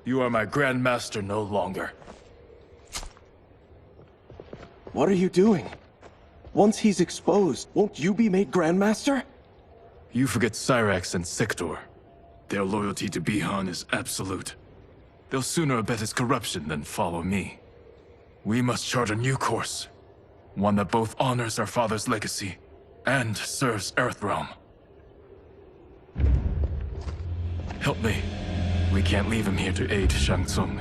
You are my Grandmaster no longer. What are you doing? Once he's exposed, won't you be made Grandmaster? You forget Cyrax and Sector. Their loyalty to Bihan is absolute. They'll sooner abet his corruption than follow me. We must chart a new course. One that both honors our father's legacy and serves Earthrealm. Help me. We can't leave him here to aid Shang Tsung.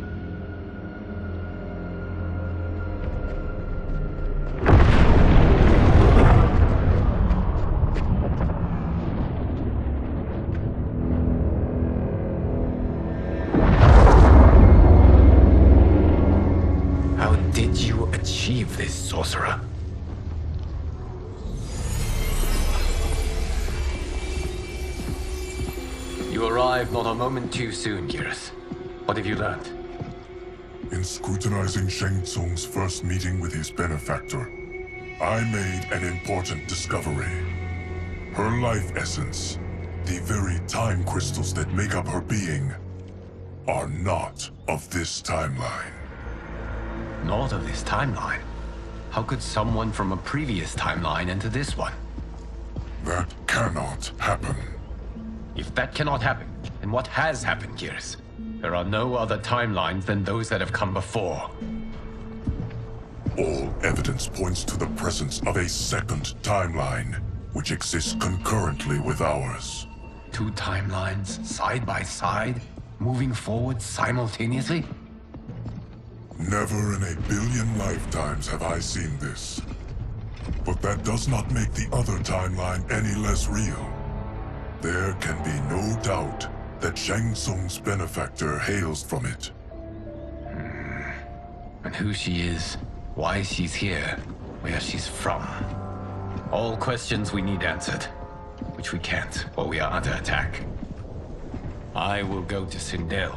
How did you achieve this, sorcerer? You arrived not a moment too soon, Geras. What have you learned? In scrutinizing Shang Tsung's first meeting with his benefactor, I made an important discovery. Her life essence, the very time crystals that make up her being, are not of this timeline. Not of this timeline? How could someone from a previous timeline enter this one? That cannot happen. If that cannot happen, then what has happened, Geras? There are no other timelines than those that have come before. All evidence points to the presence of a second timeline, which exists concurrently with ours. Two timelines, side by side, moving forward simultaneously? Never in a billion lifetimes have I seen this. But that does not make the other timeline any less real. There can be no doubt that Shang Tsung's benefactor hails from it. And who she is, why she's here, where she's from. All questions we need answered, which we can't while we are under attack. I will go to Sindel,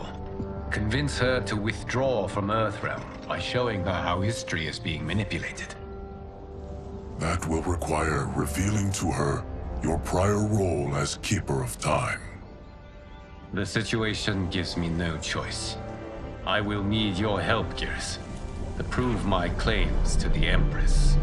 convince her to withdraw from Earthrealm by showing her how history is being manipulated. That will require revealing to her your prior role as Keeper of Time. The situation gives me no choice. I will need your help, Geras, to prove my claims to the Empress.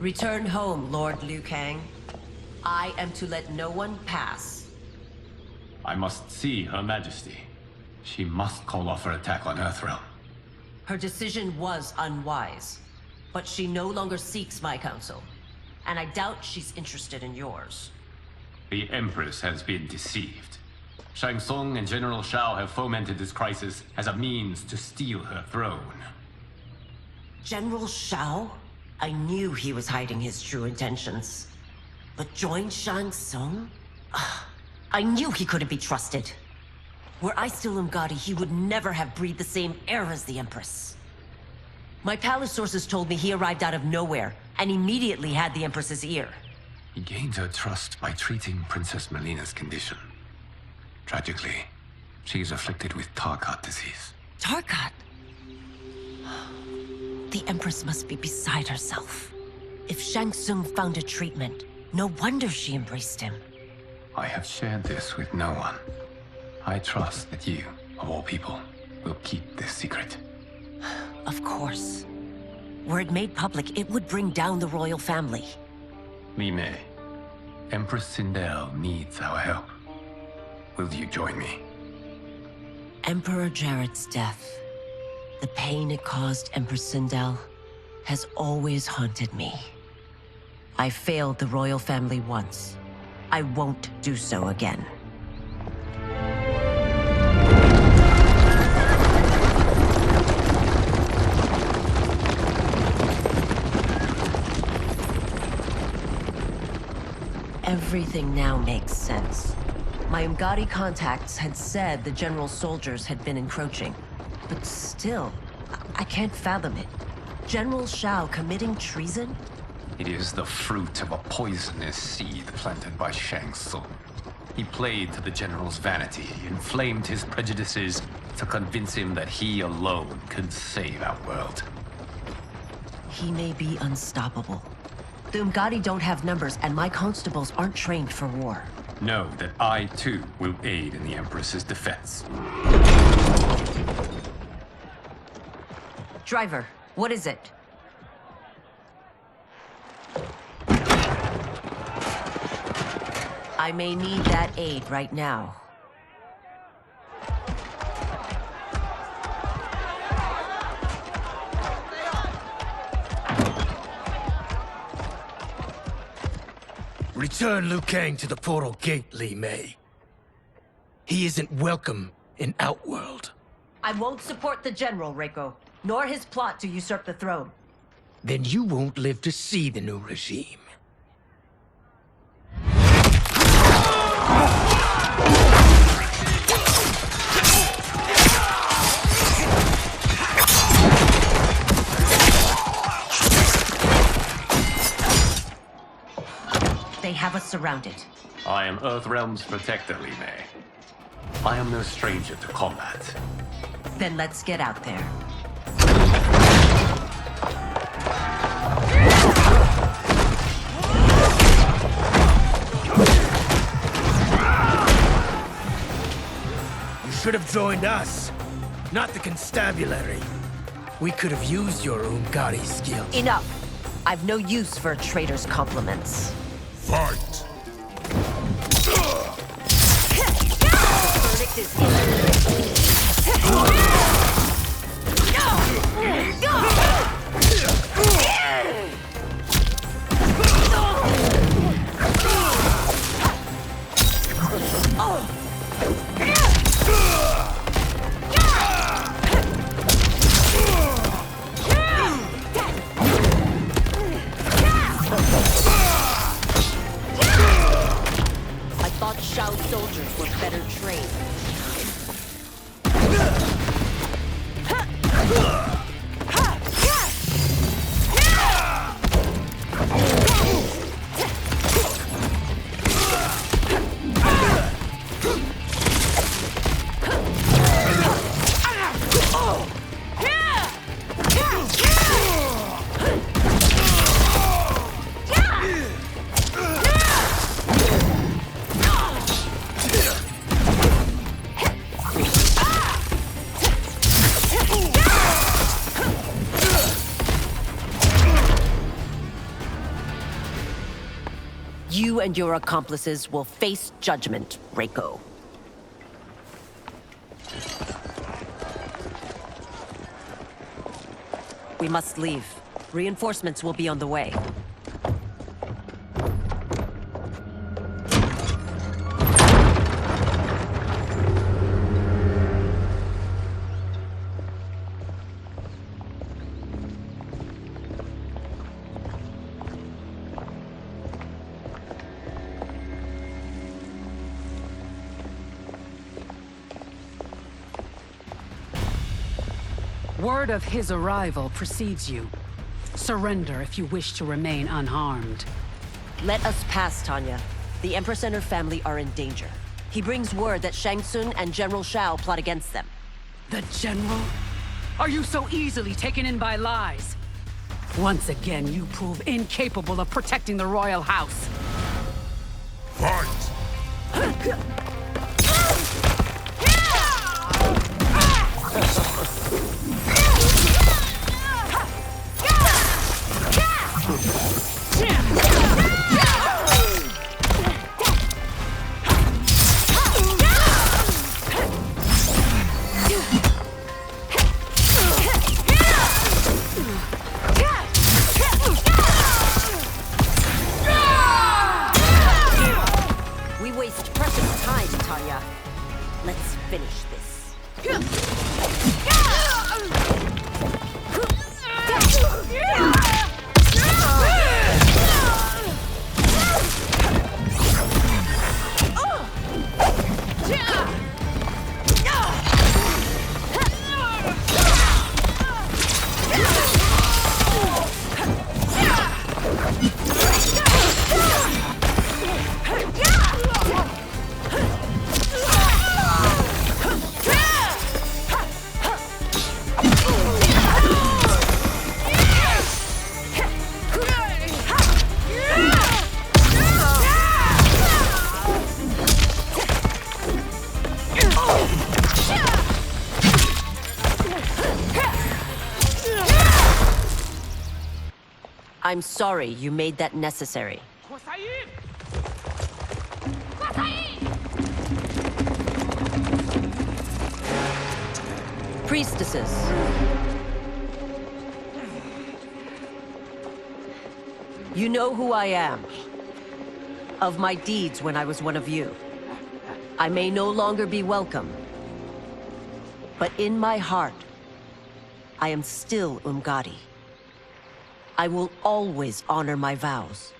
Return home, Lord Liu Kang. I am to let no one pass. I must see Her Majesty. She must call off her attack on Earthrealm. Her decision was unwise, but she no longer seeks my counsel, and I doubt she's interested in yours. The Empress has been deceived. Shang Tsung and General Shao have fomented this crisis as a means to steal her throne. General Shao? I knew he was hiding his true intentions. But join Shang Tsung? I knew he couldn't be trusted. Were I still Umgadi, he would never have breathed the same air as the Empress. My palace sources told me he arrived out of nowhere, and immediately had the Empress's ear. He gained her trust by treating Princess Melina's condition. Tragically, she is afflicted with Tarkat disease. Tarkat? The Empress must be beside herself. If Shang Tsung found a treatment, no wonder she embraced him. I have shared this with no one. I trust that you, of all people, will keep this secret. Of course. Were it made public, it would bring down the royal family. Li Mei, Empress Sindel needs our help. Will you join me? Emperor Jared's death. The pain it caused Empress Sindel. has always haunted me. I failed the royal family once. I won't do so again. Everything now makes sense. My Umgadi contacts had said the general's soldiers had been encroaching. But still, I can't fathom it. General Shao committing treason? It is the fruit of a poisonous seed planted by Shang Tsung. He played to the general's vanity, inflamed his prejudices to convince him that he alone could save our world. He may be unstoppable. The Umgadi don't have numbers, and my constables aren't trained for war. Know that I, too, will aid in the Empress's defense. Driver, what is it? I may need that aid right now. Return Liu Kang to the portal gate, Li Mei. He isn't welcome in Outworld. I won't support the General, Reiko, nor his plot to usurp the throne. Then you won't live to see the new regime. They have us surrounded. I am Earthrealm's protector, Li Mei. I am no stranger to combat. Then let's get out there. You should have joined us, not the constabulary. We could have used your Umgadi skills. Enough! I've no use for a traitor's compliments. Fight! The verdict is in. I thought Shao's soldiers were better trained. You and your accomplices will face judgment, Reiko. We must leave. Reinforcements will be on the way. Word of his arrival precedes you. Surrender if you wish to remain unharmed. Let us pass, Tanya. The Empress and her family are in danger. He brings word that Shang Tsung and General Shao plot against them. The General? Are you so easily taken in by lies? Once again, you prove incapable of protecting the royal house. Fight! I'm sorry you made that necessary. Priestesses. You know who I am. Of my deeds when I was one of you. I may no longer be welcome. But in my heart, I am still Umgadi. I will always honor my vows.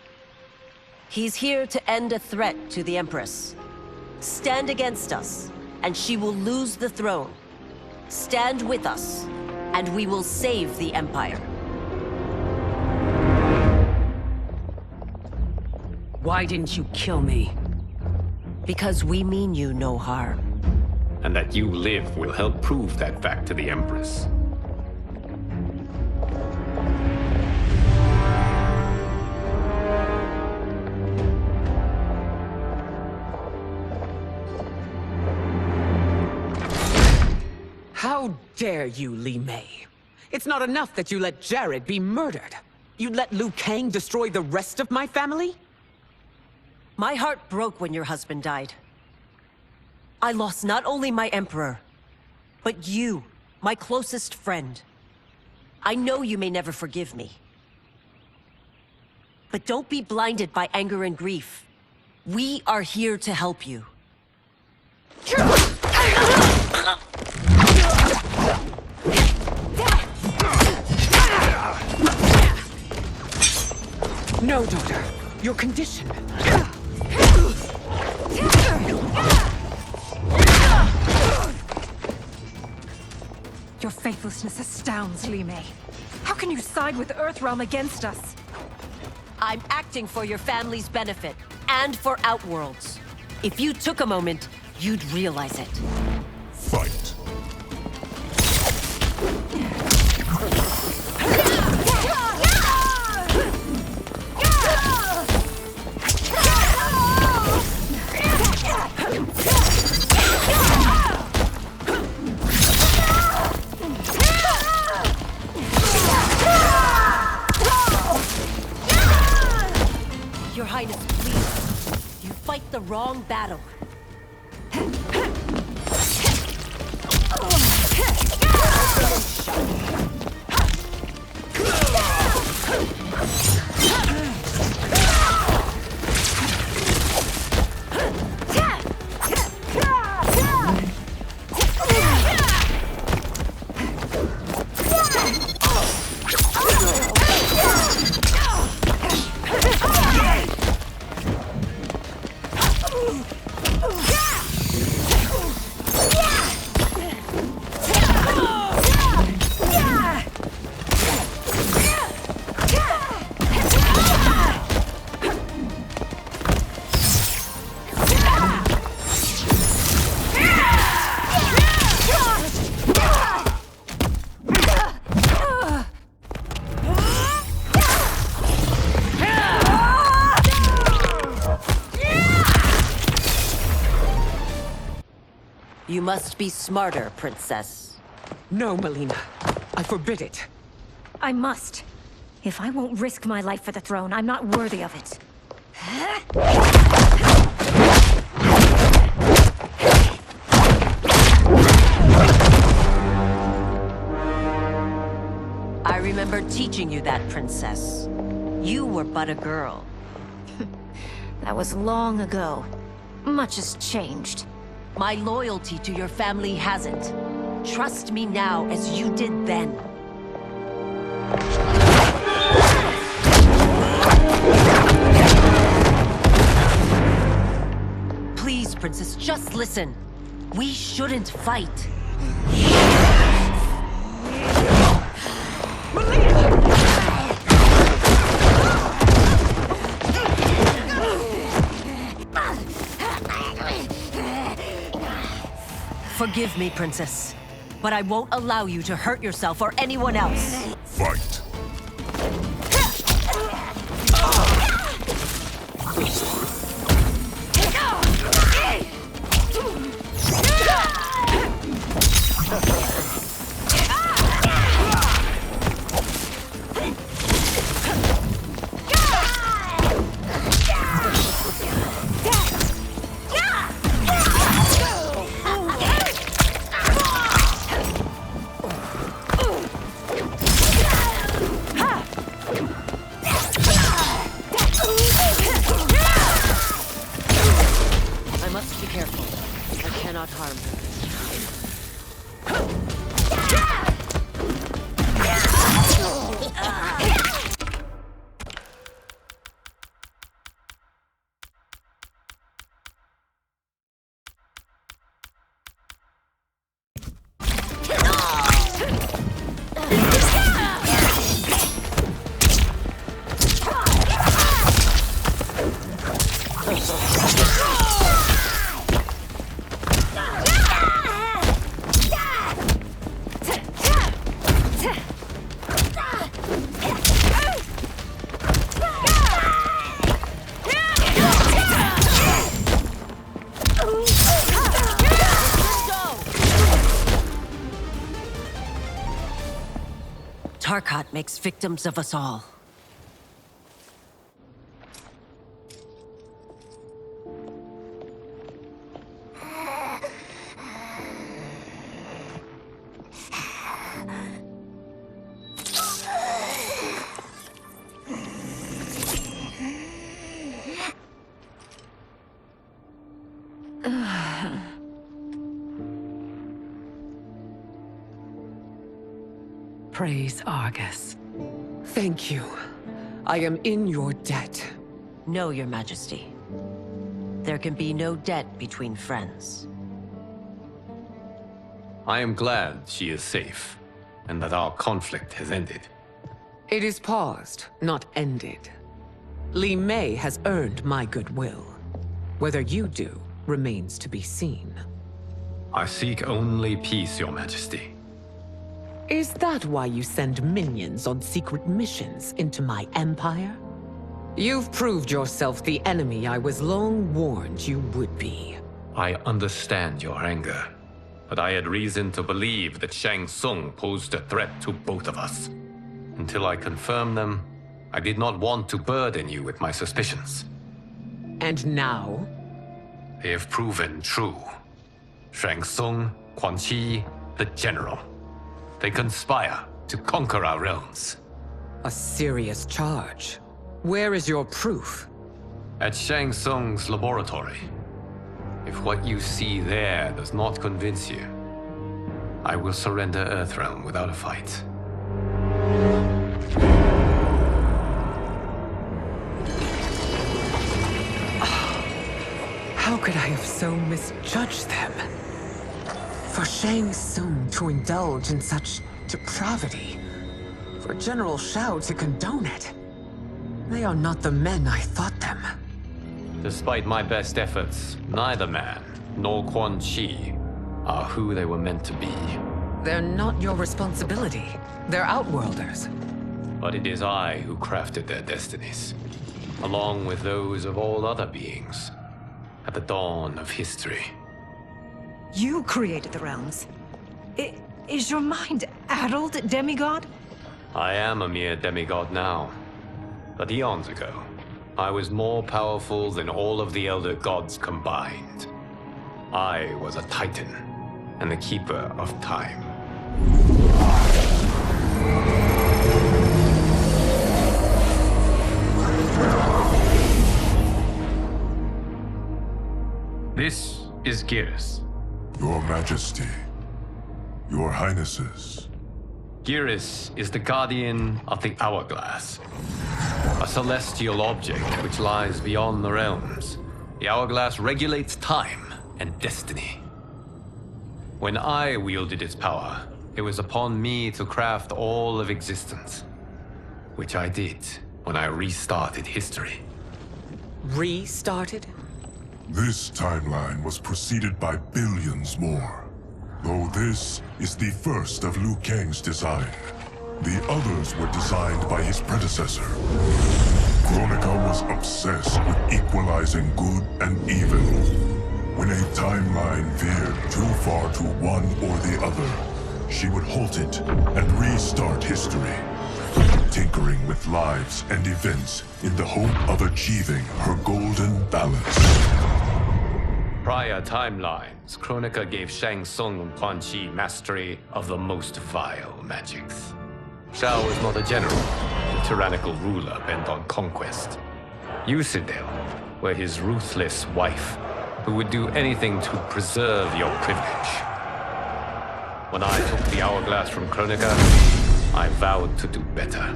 He's here to end a threat to the Empress. Stand against us, and she will lose the throne. Stand with us, and we will save the Empire. Why didn't you kill me? Because we mean you no harm. And that you live will help prove that fact to the Empress. How dare you, Li Mei? It's not enough that you let Jared be murdered. You'd let Liu Kang destroy the rest of my family? My heart broke when your husband died. I lost not only my emperor, but you, my closest friend. I know you may never forgive me. But don't be blinded by anger and grief. We are here to help you. No, daughter. Your condition. Your faithlessness astounds, Li Mei. How can you side with Earthrealm against us? I'm acting for your family's benefit, and for Outworld's. If you took a moment, you'd realize it. Fight. Your Highness, please. You fight the wrong battle. You must be smarter, Princess. No, Melina. I forbid it. I must. If I won't risk my life for the throne, I'm not worthy of it. I remember teaching you that, Princess. You were but a girl. That was long ago. Much has changed. My loyalty to your family hasn't. Trust me now as you did then. Please, Princess, just listen. We shouldn't fight. Forgive me, Princess, but I won't allow you to hurt yourself or anyone else. Fight. I must be careful. I cannot harm her. Tarkat makes victims of us all. Praise Argus. Thank you. I am in your debt. No, Your Majesty. There can be no debt between friends. I am glad she is safe, and that our conflict has ended. It is paused, not ended. Li Mei has earned my goodwill. Whether you do remains to be seen. I seek only peace, Your Majesty. Is that why you send minions on secret missions into my empire? You've proved yourself the enemy I was long warned you would be. I understand your anger, but I had reason to believe that Shang Tsung posed a threat to both of us. Until I confirmed them, I did not want to burden you with my suspicions. And now? They have proven true. Shang Tsung, Quan Chi, the General. They conspire to conquer our realms. A serious charge. Where is your proof? At Shang Tsung's laboratory. If what you see there does not convince you, I will surrender Earthrealm without a fight. How could I have so misjudged them? For Shang Tsung to indulge in such depravity, for General Shao to condone it, they are not the men I thought them. Despite my best efforts, neither man nor Quan Chi are who they were meant to be. They're not your responsibility. They're Outworlders. But it is I who crafted their destinies, along with those of all other beings, at the dawn of history. You created the realms. Is your mind addled, demigod? I am a mere demigod now. But eons ago, I was more powerful than all of the Elder Gods combined. I was a Titan, and the Keeper of Time. This is Geras. Your Majesty, Your Highnesses. Geras is the guardian of the Hourglass, a celestial object which lies beyond the realms. The Hourglass regulates time and destiny. When I wielded its power, it was upon me to craft all of existence, which I did when I restarted history. Restarted? This timeline was preceded by billions more. Though this is the first of Liu Kang's design. The others were designed by his predecessor. Kronika was obsessed with equalizing good and evil. When a timeline veered too far to one or the other, she would halt it and restart history, tinkering with lives and events in the hope of achieving her golden balance. Prior timelines, Kronika gave Shang Tsung and Quan Chi mastery of the most vile magics. Shao is not a general, a tyrannical ruler bent on conquest. Yusidel were his ruthless wife, who would do anything to preserve your privilege. When I took the hourglass from Kronika, I vowed to do better.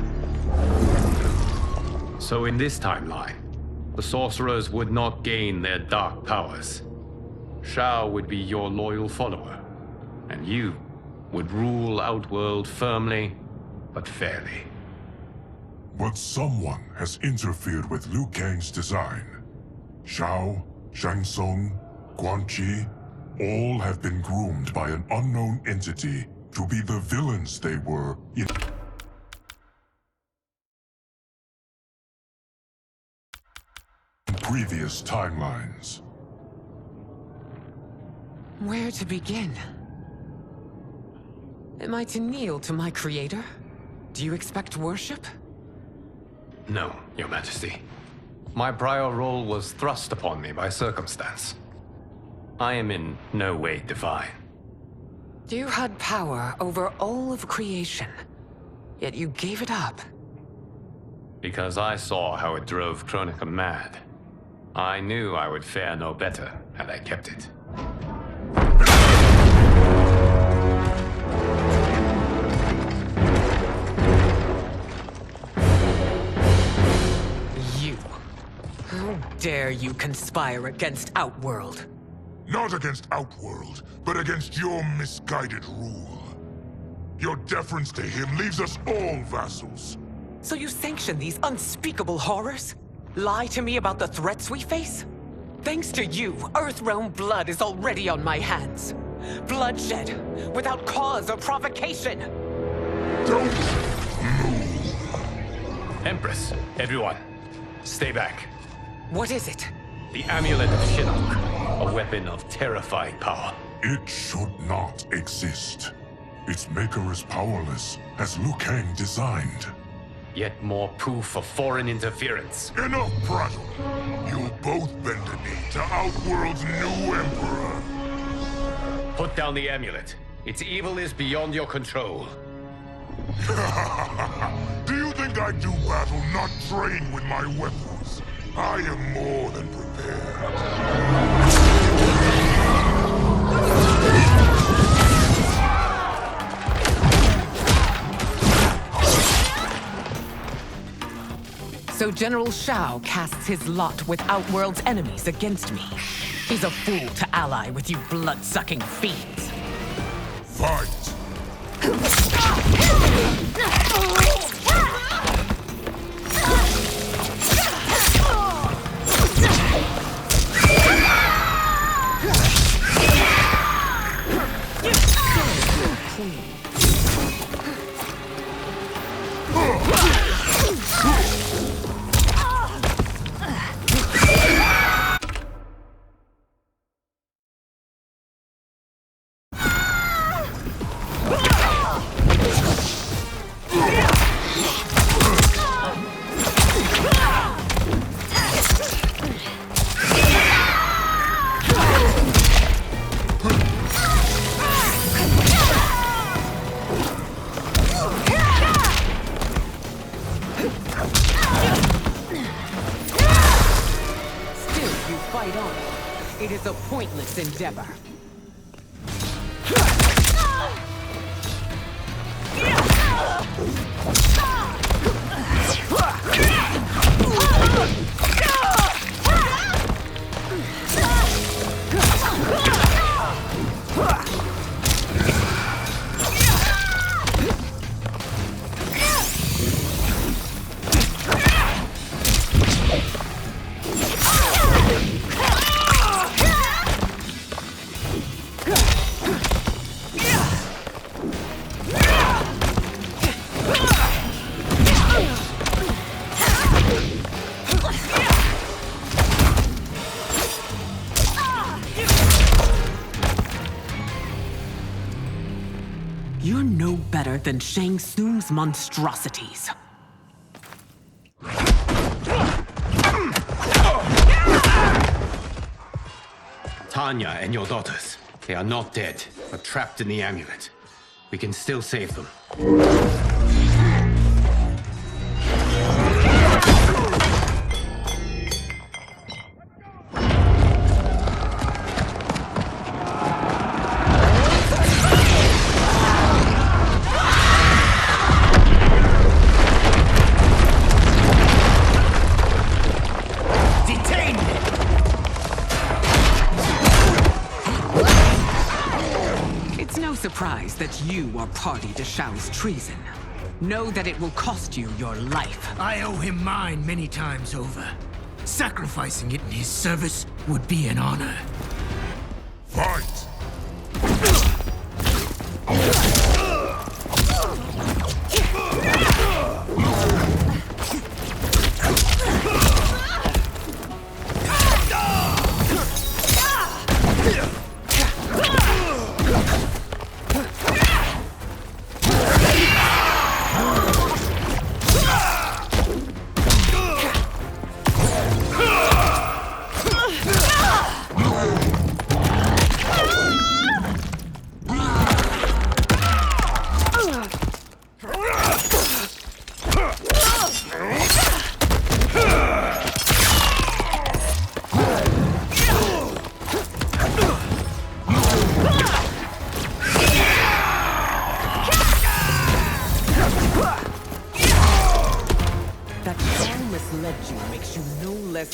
So in this timeline, the sorcerers would not gain their dark powers. Shao would be your loyal follower, and you would rule Outworld firmly, but fairly. But someone has interfered with Liu Kang's design. Shao, Shang Tsung, Quan Chi, all have been groomed by an unknown entity to be the villains they were in previous timelines. Where to begin? Am I to kneel to my creator? Do you expect worship? No, Your Majesty. My prior role was thrust upon me by circumstance. I am in no way divine. You had power over all of creation, yet you gave it up. Because I saw how it drove Kronika mad. I knew I would fare no better had I kept it. You. How dare you conspire against Outworld? Not against Outworld, but against your misguided rule. Your deference to him leaves us all vassals. So you sanction these unspeakable horrors? Lie to me about the threats we face? Thanks to you, Earthrealm blood is already on my hands. Bloodshed, without cause or provocation. Don't move. Empress, everyone, stay back. What is it? The Amulet of Shinnok, a weapon of terrifying power. It should not exist. Its maker is powerless, as Liu Kang designed. Yet more proof of foreign interference. Enough prattle. You'll both bend a knee to Outworld's new emperor. Put down the amulet. Its evil is beyond your control. Do you think I do battle not trained with my weapons? I am more than prepared. So General Shao casts his lot with Outworld's enemies against me. He's a fool to ally with you blood-sucking fiends. Fight! It is a pointless endeavor. You're no better than Shang Tsung's monstrosities. Tanya and your daughters, they are not dead, but trapped in the amulet. We can still save them. Surprised that you are party to Shao's treason. Know that it will cost you your life. I owe him mine many times over. Sacrificing it in his service would be an honor. Fight!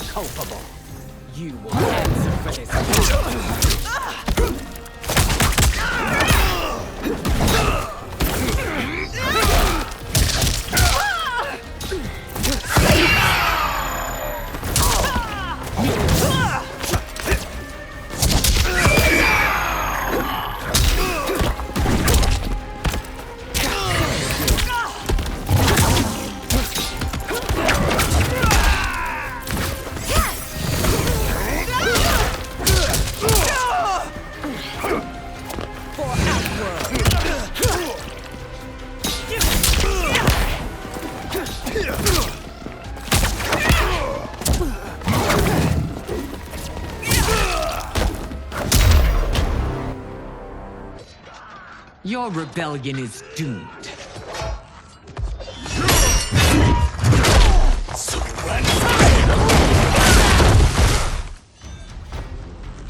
Culpable. You will answer for this. Your rebellion is doomed.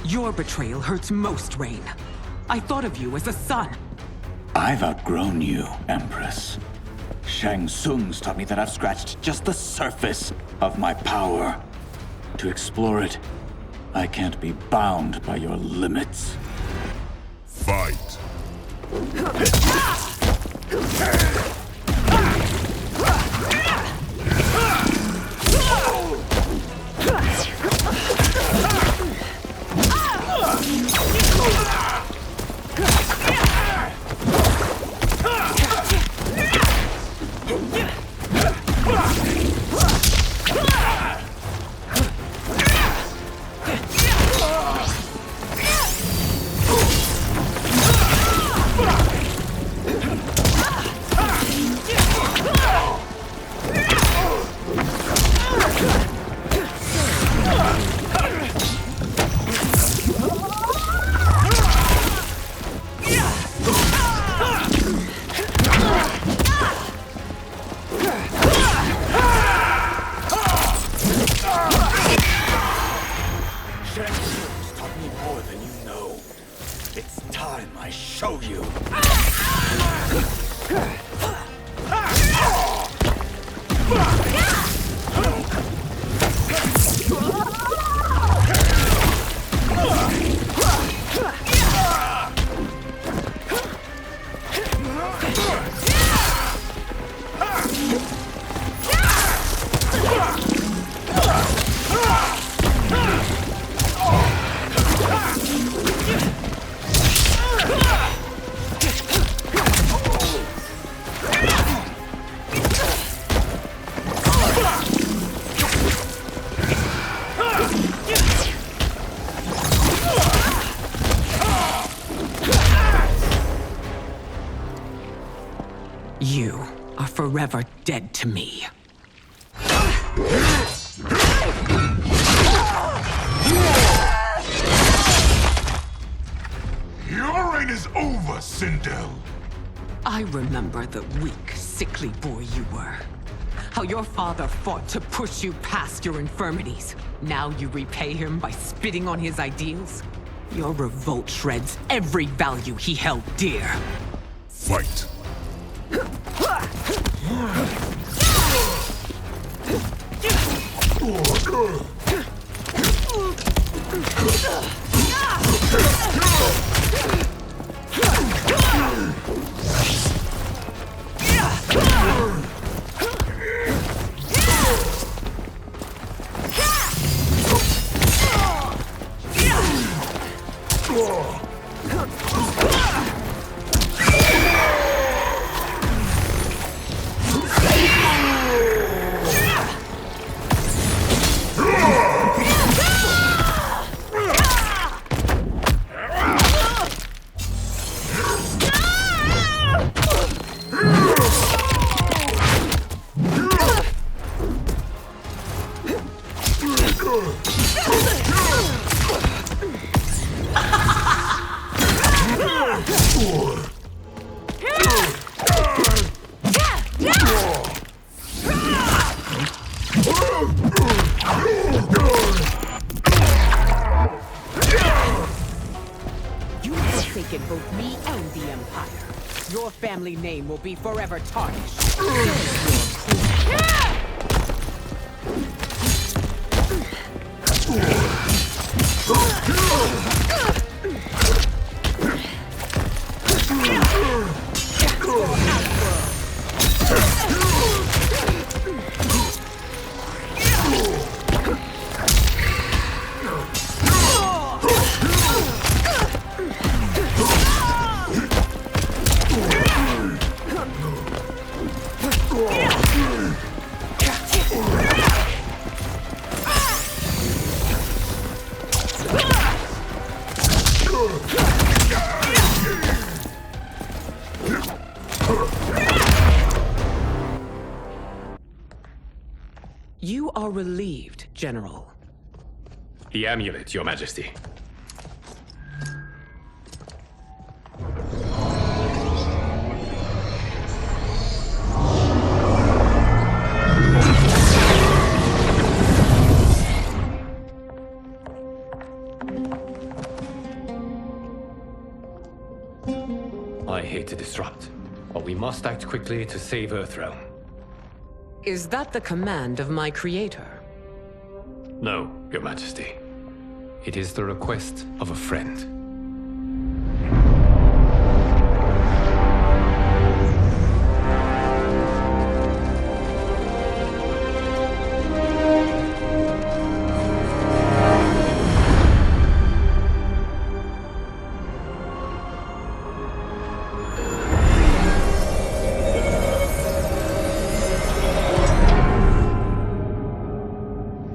Your betrayal hurts most, Rain. I thought of you as a son. I've outgrown you, Empress. Shang Tsung's taught me that I've scratched just the surface of my power. To explore it, I can't be bound by your limits. Fight! forever dead to me. Your reign is over, Sindel. I remember the weak, sickly boy you were. How your father fought to push you past your infirmities. Now you repay him by spitting on his ideals? Your revolt shreds every value he held dear. Fight. You've forsaken both me and the Empire. Your family name will be forever tarnished. You are relieved, General. The amulet, Your Majesty. I hate to disrupt, but we must act quickly to save Earthrealm. Is that the command of my creator? No, Your Majesty. It is the request of a friend.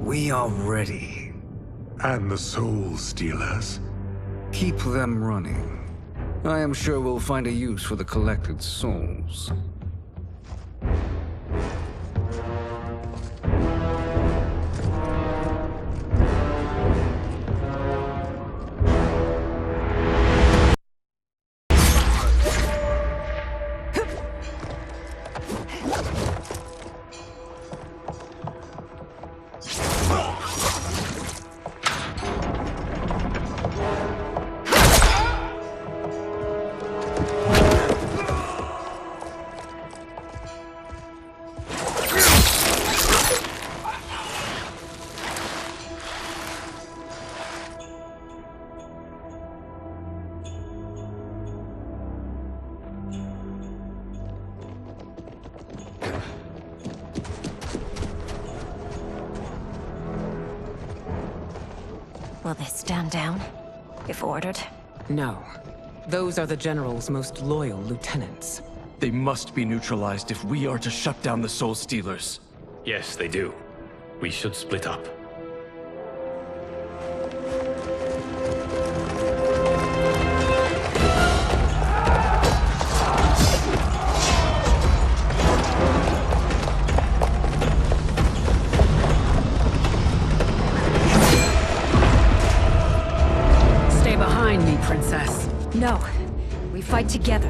We are ready. And the Soul Stealers? Keep them running. I am sure we'll find a use for the collected souls. Will they stand down, if ordered? No. Those are the General's most loyal lieutenants. They must be neutralized if we are to shut down the Soul Stealers. Yes, they do. We should split up. No. We fight together.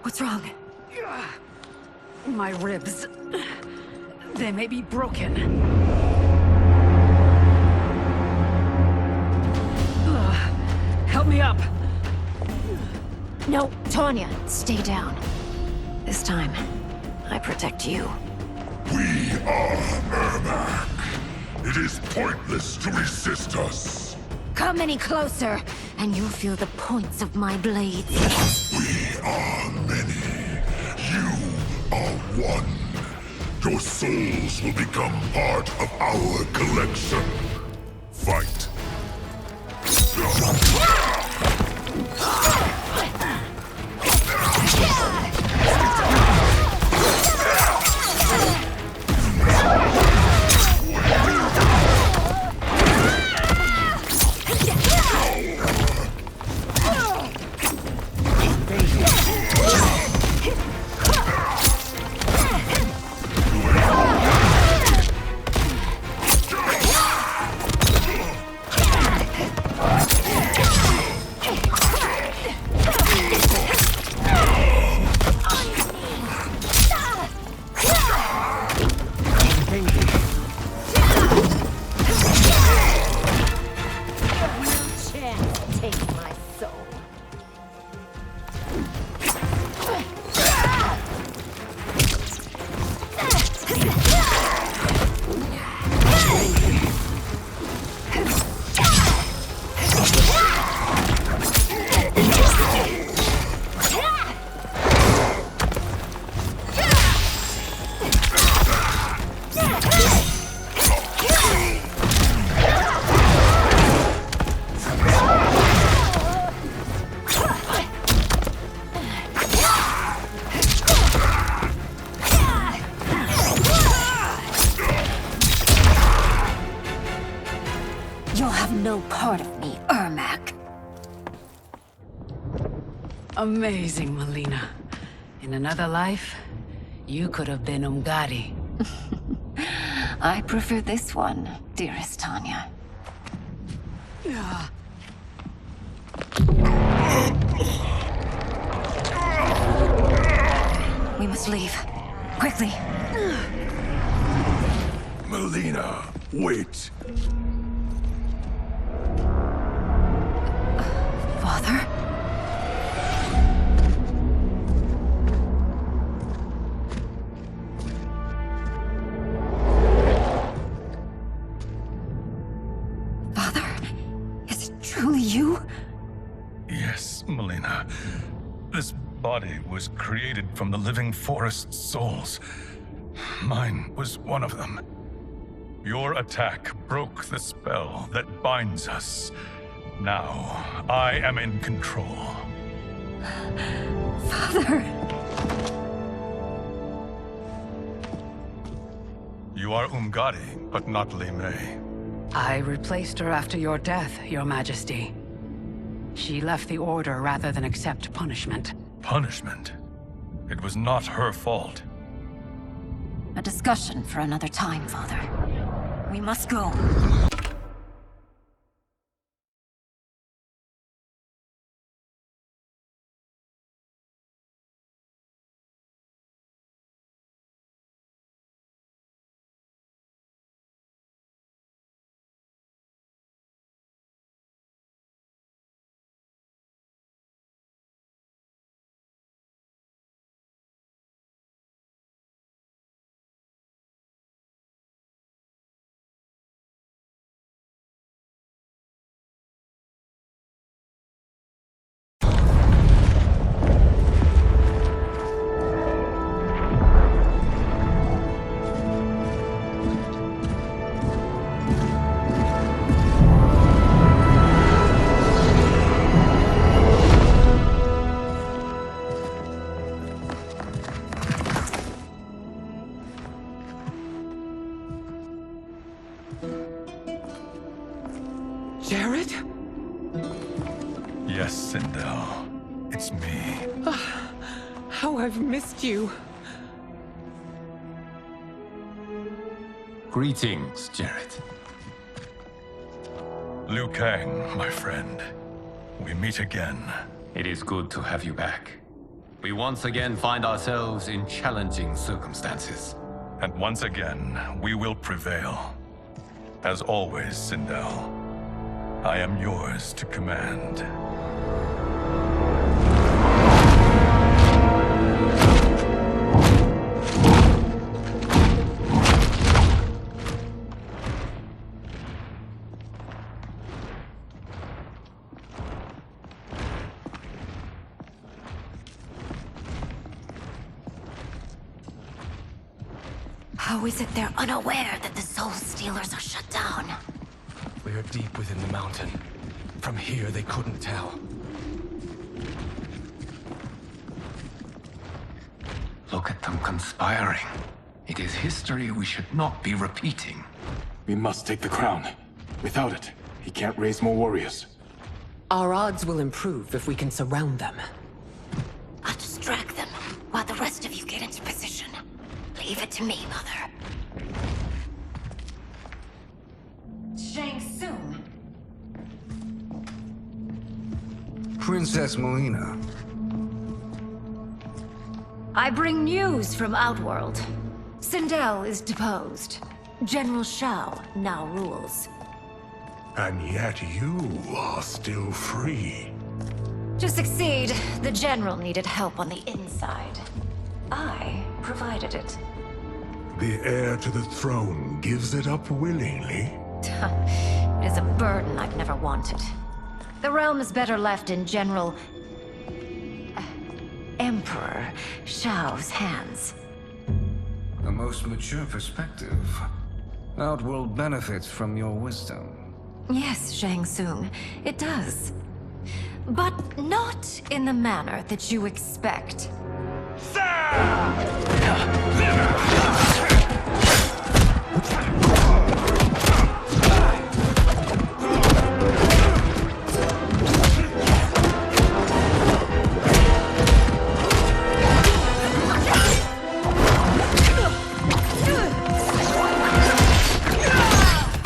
What's wrong? My ribs. They may be broken. Help me up. No, Tanya, stay down. This time, I protect you. We are Ermac. It is pointless to resist us. Come any closer, and you'll feel the points of my blades. We are many. You are one. Your souls will become part of our collection. Fight. You'll have no part of me, Ermac. Amazing, Melina. In another life, you could have been Umgadi. I prefer this one, dearest Tanya. We must leave. Quickly. Melina, wait. Father? Father? Is it truly you? Yes, Melina. This body was created from the living forest's souls. Mine was one of them. Your attack broke the spell that binds us. Now, I am in control. Father! You are Umgadi, but not Li Mei. I replaced her after your death, Your Majesty. She left the Order rather than accept punishment. Punishment? It was not her fault. A discussion for another time, Father. We must go. It's me. How I've missed you. Greetings, Jared. Liu Kang, my friend. We meet again. It is good to have you back. We once again find ourselves in challenging circumstances. And once again, we will prevail. As always, Sindel, I am yours to command. How is it they're unaware that the Soul Stealers are shut down? We are deep within the mountain. From here, they couldn't tell. Look at them conspiring. It is history we should not be repeating. We must take the crown. Without it, he can't raise more warriors. Our odds will improve if we can surround them. I'll distract them while the rest of you get into position. Leave it to me, Mother. Shang Tsung. Princess Melina. I bring news from Outworld. Sindel is deposed. General Shao now rules. And yet you are still free. To succeed, the General needed help on the inside. I provided it. The heir to the throne gives it up willingly. It is a burden I've never wanted. The realm is better left in General... Emperor Shao's hands. A most mature perspective. Outworld benefits from your wisdom. Yes, Shang Tsung, it does. But not in the manner that you expect.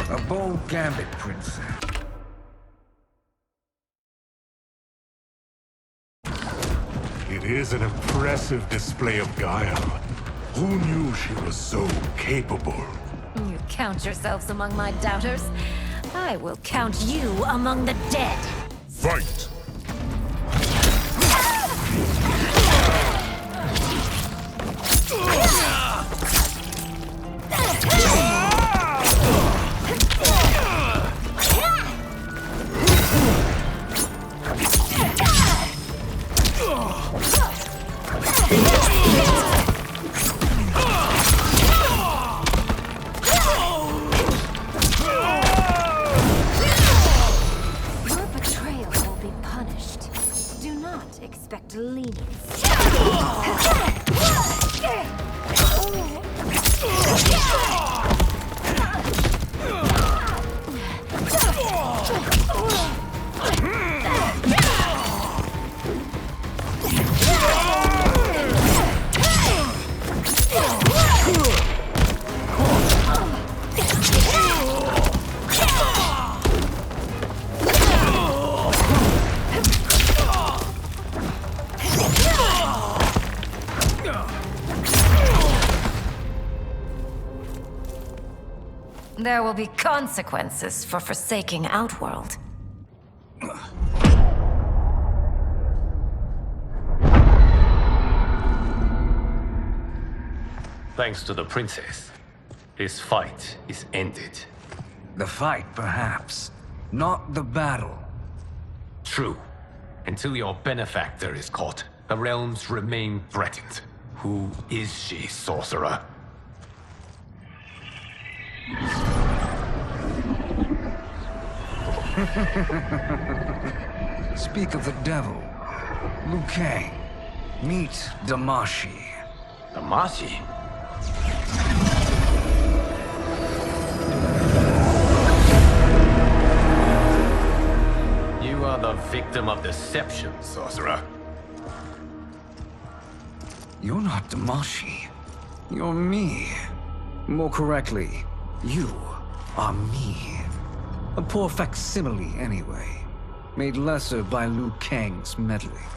A bold gambit, Princess. It is an impressive display of guile. Who knew she was so capable? You count yourselves among my doubters. I will count you among the dead. Fight! Your betrayal will be punished. Do not expect lenience. There will be consequences for forsaking Outworld. Thanks to the princess, this fight is ended. The fight, perhaps. Not the battle. True. Until your benefactor is caught, the realms remain threatened. Who is she, sorcerer? Speak of the devil. Liu Kang. Meet Damashi. Damashi? You are the victim of deception, sorcerer. You're not Damashi. You're me. More correctly, you are me. A poor facsimile, anyway. Made lesser by Liu Kang's meddling.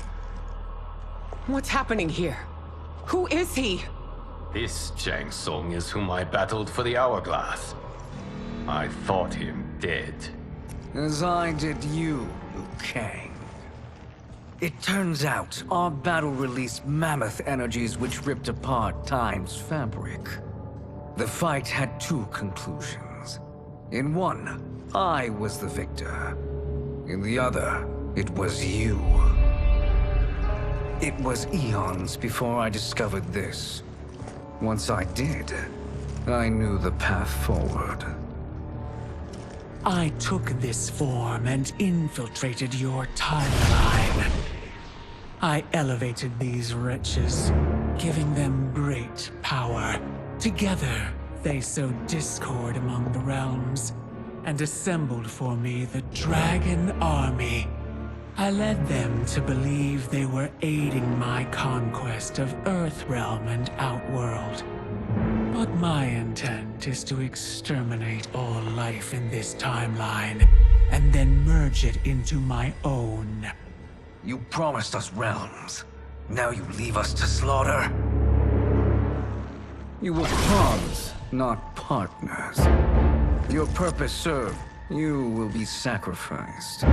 What's happening here? Who is he? This Shang Tsung is whom I battled for the Hourglass. I thought him dead. As I did you, Liu Kang. It turns out our battle released mammoth energies which ripped apart time's fabric. The fight had two conclusions. In one, I was the victor. In the other, it was you. It was eons before I discovered this. Once I did, I knew the path forward. I took this form and infiltrated your timeline. I elevated these wretches, giving them great power. Together, they sowed discord among the realms, and assembled for me the Dragon Army. I led them to believe they were aiding my conquest of Earthrealm and Outworld. But my intent is to exterminate all life in this timeline, and then merge it into my own. You promised us realms. Now you leave us to slaughter? You were pawns, not partners. Your purpose served. You will be sacrificed.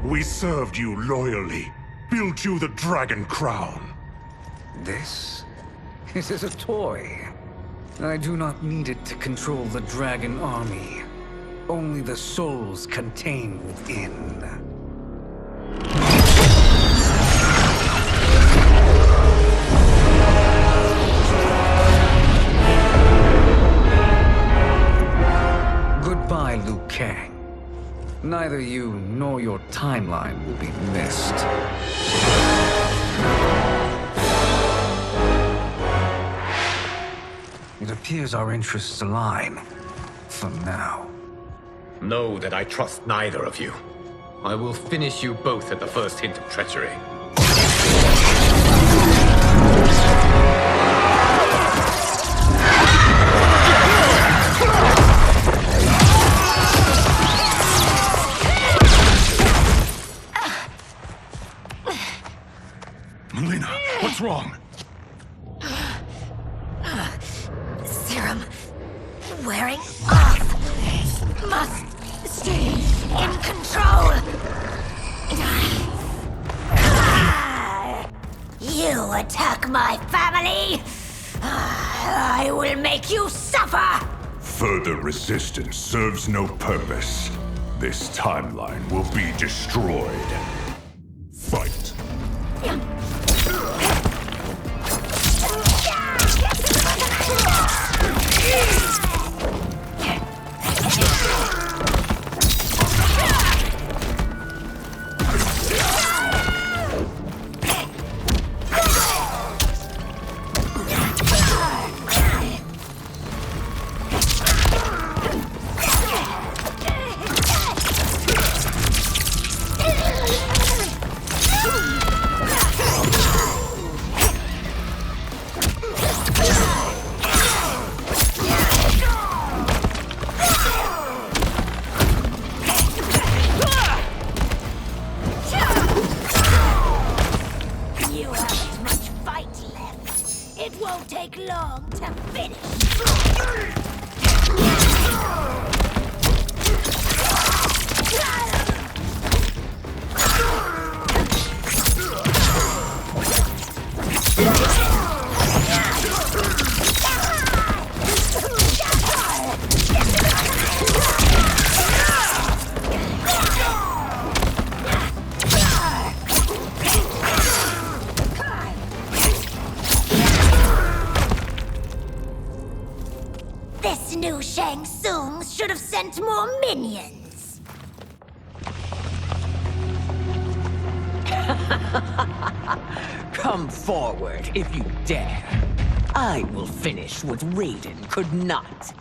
We served you loyally, built you the Dragon Crown. This? This is a toy. I do not need it to control the Dragon Army. Only the souls contained within. Goodbye, Liu Kang. Neither you nor your timeline will be missed. It appears our interests align. For now. Know that I trust neither of you. I will finish you both at the first hint of treachery. Melina, what's wrong? Serum wearing off. Must stay in control. You attack my family. I will make you suffer. Further resistance serves no purpose. This timeline will be destroyed. Fight. This new Shang Tsung should have sent more minions. Come forward if you dare. I will finish what Raiden could not.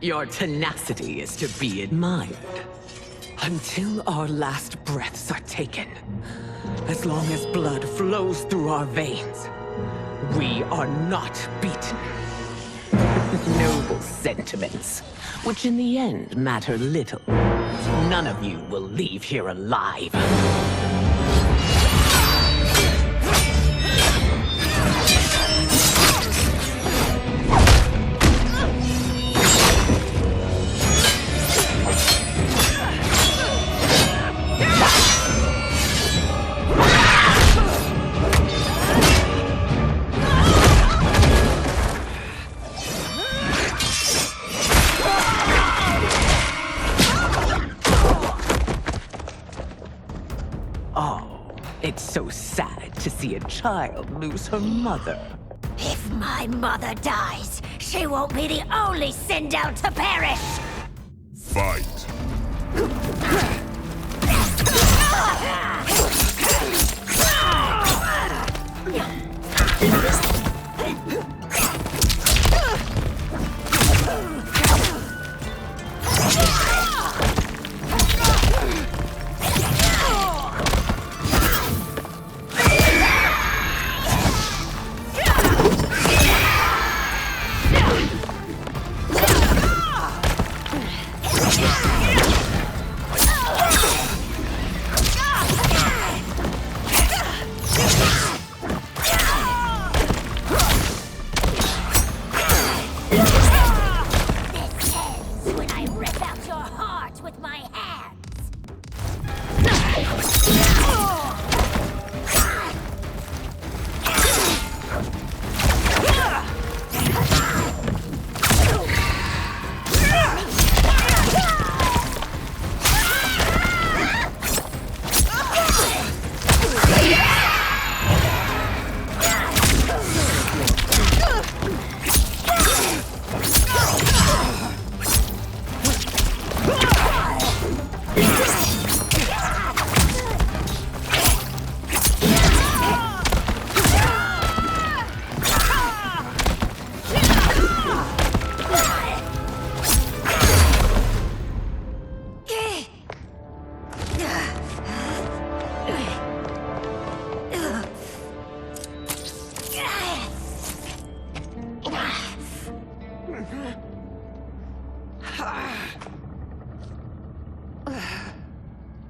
Your tenacity is to be admired. Until our last breaths are taken, as long as blood flows through our veins, we are not beaten. Noble sentiments, which in the end matter little. None of you will leave here alive. It's so sad to see a child lose her mother. If my mother dies, she won't be the only Sindel to perish! Fight.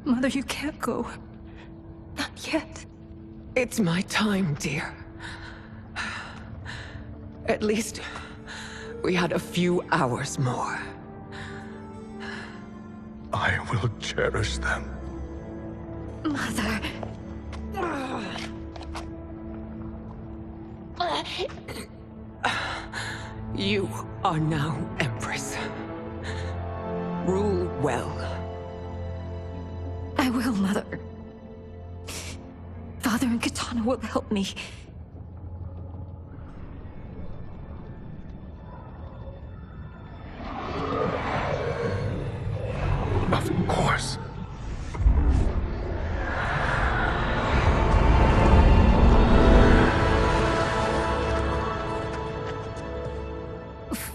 Mother, you can't go. Not yet. It's my time, dear. At least, we had a few hours more. I will cherish them. Mother... You are now Empress. Rule well. I will, Mother. Father and Katana will help me. Of course.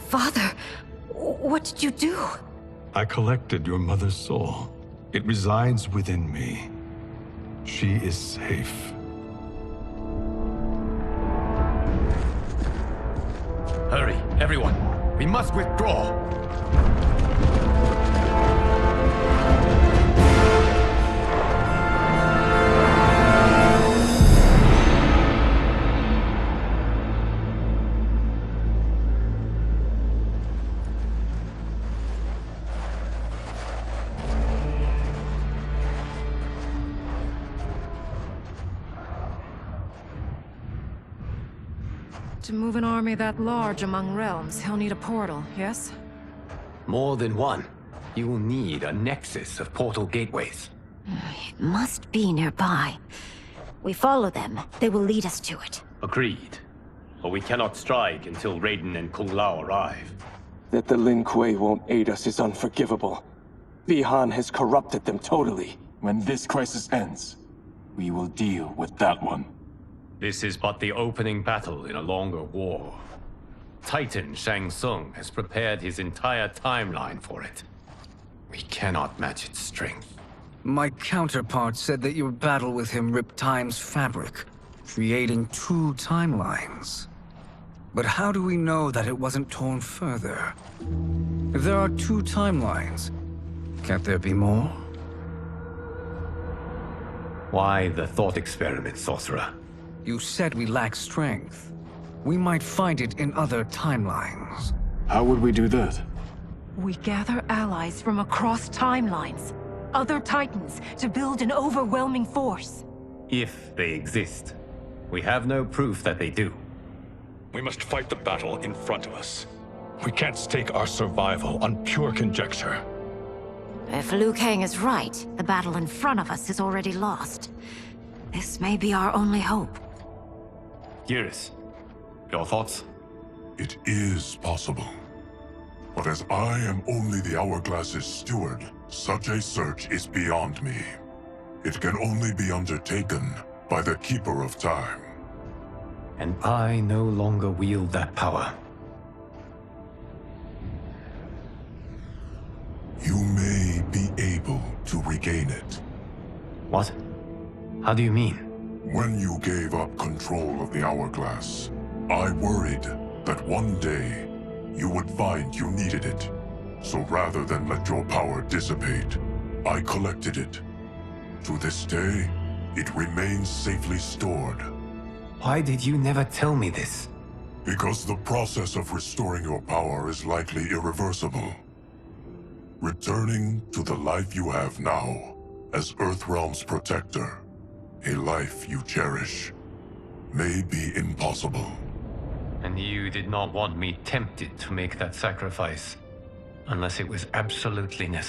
Father, what did you do? I collected your mother's soul. It resides within me. She is safe. Hurry, everyone. We must withdraw. To move an army that large among realms, he'll need a portal, yes? More than one. You will need a nexus of portal gateways. It must be nearby. We follow them, they will lead us to it. Agreed. But we cannot strike until Raiden and Kung Lao arrive. That the Lin Kuei won't aid us is unforgivable. Bi-Han has corrupted them totally. When this crisis ends, we will deal with that one. This is but the opening battle in a longer war. Titan Shang Tsung has prepared his entire timeline for it. We cannot match its strength. My counterpart said that your battle with him ripped time's fabric, creating 2 timelines. But how do we know that it wasn't torn further? If there are 2 timelines, can't there be more? Why the thought experiment, sorcerer? You said we lack strength. We might find it in other timelines. How would we do that? We gather allies from across timelines, other Titans, to build an overwhelming force. If they exist. We have no proof that they do. We must fight the battle in front of us. We can't stake our survival on pure conjecture. If Liu Kang is right, the battle in front of us is already lost. This may be our only hope. Geras, your thoughts? It is possible. But as I am only the Hourglass's steward, such a search is beyond me. It can only be undertaken by the Keeper of Time. And I no longer wield that power. You may be able to regain it. What? How do you mean? When you gave up control of the Hourglass, I worried that one day you would find you needed it. So rather than let your power dissipate, I collected it. To this day, it remains safely stored. Why did you never tell me this? Because the process of restoring your power is likely irreversible. Returning to the life you have now, as Earthrealm's protector, a life you cherish, may be impossible. And you did not want me tempted to make that sacrifice, unless it was absolutely necessary.